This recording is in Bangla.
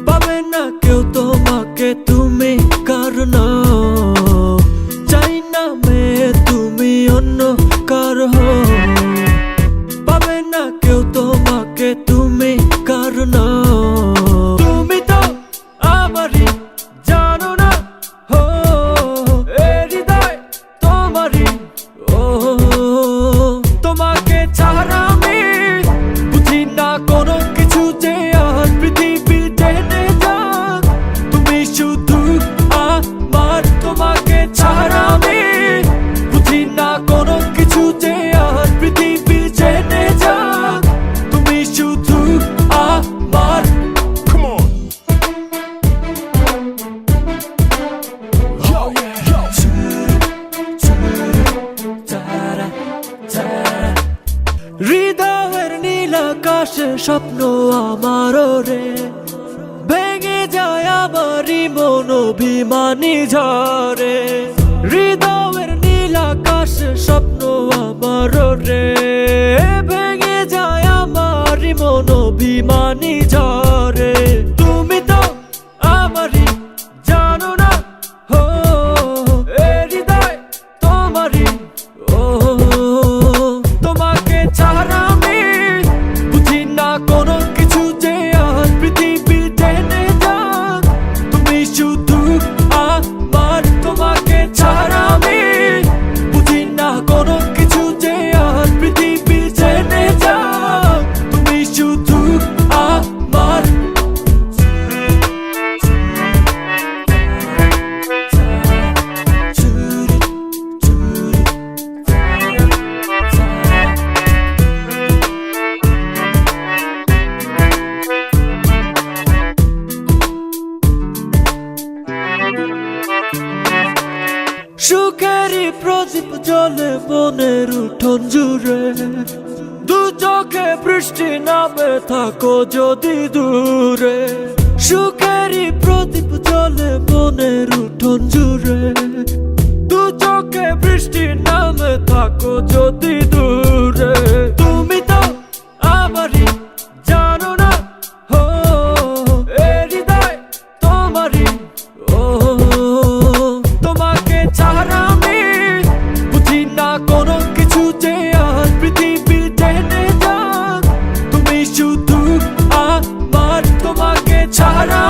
পাবে না কেউ তোমাকে তুমি কারণ চাই না মেয়ে তুমি অন্য কার হও পাবে না কেউ তোমাকে তুমি কারণ তুমি তো আমারই জানো না হো এ হৃদয় তোমারই ও তোমাকে ছাড়া আমি বুঝি না কোনো কিছু যে আর পৃথিবী টেনে যাক তুমি শুধু আমার তোমাকে ছাড়া আমি বুঝি না কোনো কিছু যে আর পৃথিবী টেনে যাক তুমি শুধু আমার হৃদয়ের নীল আকাশে স্বপ্ন আমারও রে ভেঙে যায় আমারই মন অভিমানী ঝরে হৃদয়ের নীল আকাশে স্বপ্ন আমারও রে ভেঙে যায় আমারই মন অভিমানী ঝরে তুমি তো আমারই জানো না হো এ হৃদয় তোমারই ও তোমাকে ছাড়া আমি বুঝি না কোনো কিছু যে আর পৃথিবী টেনে যাক তুমি শুধু আমার তোমাকে ছাড়া আমি বুঝি না কোনো কিছু যে আর পৃথিবী টেনে যাক তুমি শুধু আমার সুখেরই প্রদীপ জ্বলে মনের উঠোন জুড়ে দু চোখে বৃষ্টি নামে থাকো যদি দূরে সুখেরই প্রদীপ জ্বলে মনের উঠোন জুড়ে দু চোখে বৃষ্টি নামে থাকো যদি দূরে তুমি তো আমারই জানো না হো এ হৃদয় তোমারই ও তোমাকে ছাড়া আমি বুঝি না কোনো কিছু যে আর পৃথিবী টেনে যাক তুমি শুধু আমার তোমাকে ছাড়া